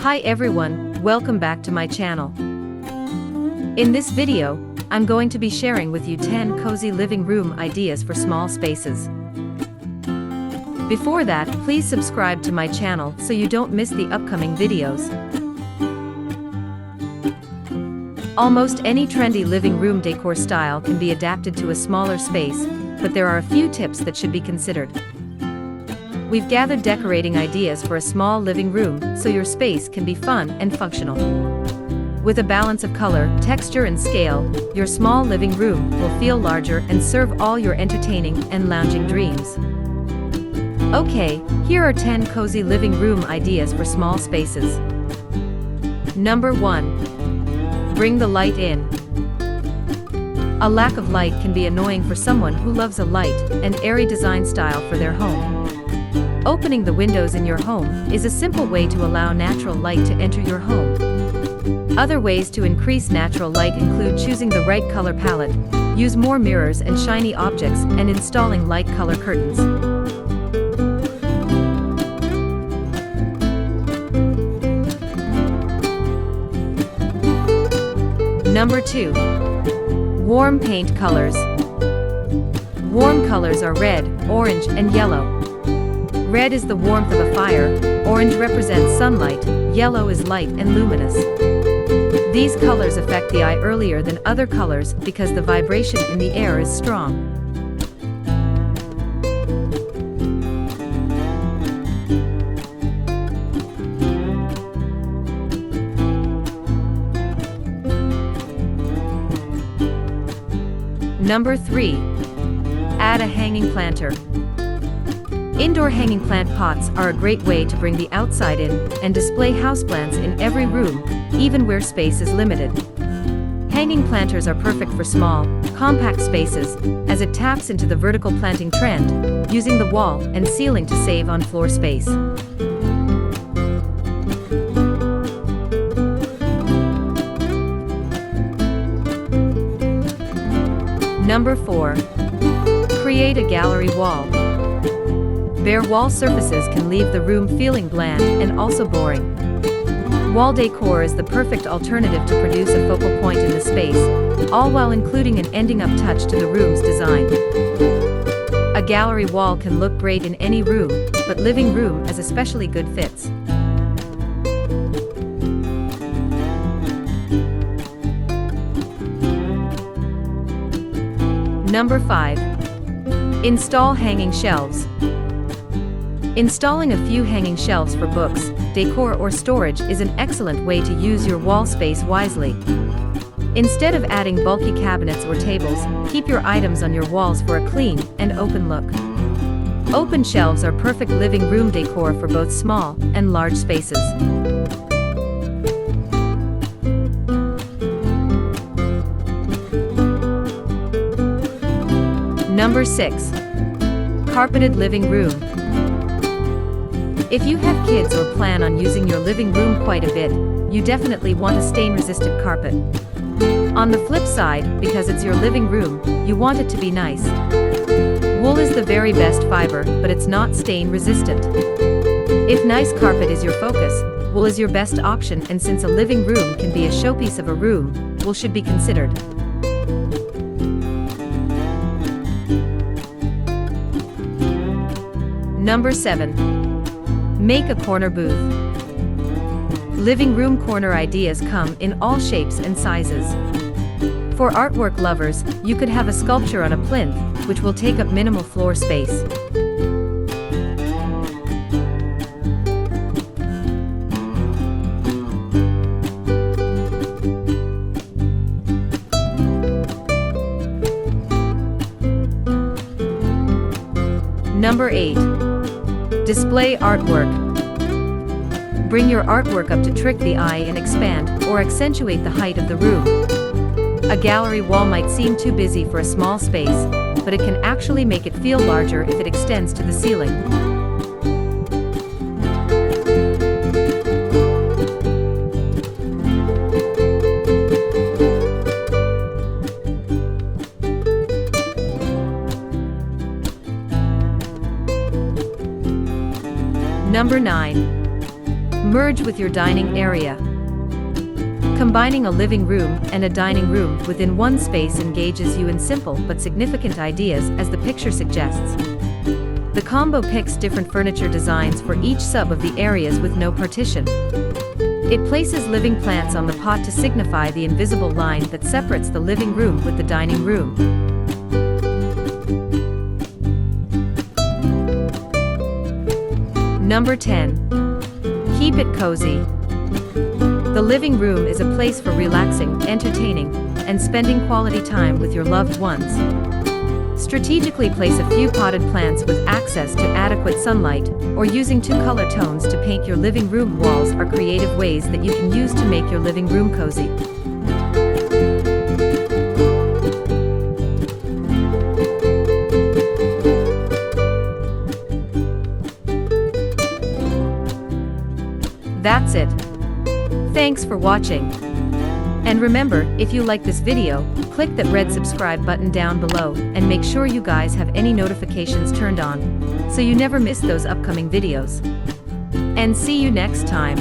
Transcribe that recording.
Hi everyone, welcome back to my channel. In this video, I'm going to be sharing with you 10 cozy living room ideas for small spaces. Before that, please subscribe to my channel so you don't miss the upcoming videos. Almost any trendy living room decor style can be adapted to a smaller space, but there are a few tips that should be considered. We've gathered decorating ideas for a small living room so your space can be fun and functional. With a balance of color, texture and scale, your small living room will feel larger and serve all your entertaining and lounging dreams. Okay, here are 10 cozy living room ideas for small spaces. Number 1. Bring the light in. A lack of light can be annoying for someone who loves a light and airy design style for their home. Opening the windows in your home is a simple way to allow natural light to enter your home. Other ways to increase natural light include choosing the right color palette, use more mirrors and shiny objects, and installing light color curtains. Number 2. Warm paint colors. Warm colors are red, orange, and yellow. Red is the warmth of a fire, orange represents sunlight, yellow is light and luminous. These colors affect the eye earlier than other colors because the vibration in the air is strong. Number 3. Add a hanging planter. Indoor hanging plant pots are a great way to bring the outside in and display houseplants in every room, even where space is limited. Hanging planters are perfect for small, compact spaces, as it taps into the vertical planting trend, using the wall and ceiling to save on floor space. Number 4. Create a gallery wall. Bare wall surfaces can leave the room feeling bland and also boring. Wall decor is the perfect alternative to produce a focal point in the space, all while including an ending-up touch to the room's design. A gallery wall can look great in any room, but living room has especially good fits. Number 5. Install hanging shelves. Installing a few hanging shelves for books, decor or storage is an excellent way to use your wall space wisely. Instead of adding bulky cabinets or tables, keep your items on your walls for a clean and open look. Open shelves are perfect living room decor for both small and large spaces. Number 6. Carpeted living room. If you have kids or plan on using your living room quite a bit, you definitely want a stain-resistant carpet. On the flip side, because it's your living room, you want it to be nice. Wool is the very best fiber, but it's not stain-resistant. If nice carpet is your focus, wool is your best option, and since a living room can be a showpiece of a room, wool should be considered. Number 7. Make a corner booth. Living room corner ideas come in all shapes and sizes. For artwork lovers, you could have a sculpture on a plinth, which will take up minimal floor space. Number 8. Display artwork. Bring your artwork up to trick the eye and expand or accentuate the height of the room. A gallery wall might seem too busy for a small space, but it can actually make it feel larger if it extends to the ceiling. Number 9. Merge with your dining area. Combining a living room and a dining room within one space engages you in simple but significant ideas, as the picture suggests. The combo picks different furniture designs for each sub of the areas with no partition. It places living plants on the pot to signify the invisible line that separates the living room with the dining room. Number 10. Keep it cozy. The living room is a place for relaxing, entertaining, and spending quality time with your loved ones. Strategically place a few potted plants with access to adequate sunlight, or using 2 color tones to paint your living room walls are creative ways that you can use to make your living room cozy. That's it. Thanks for watching. And remember, if you like this video, click that red subscribe button down below, and make sure you guys have any notifications turned on, so you never miss those upcoming videos. And see you next time.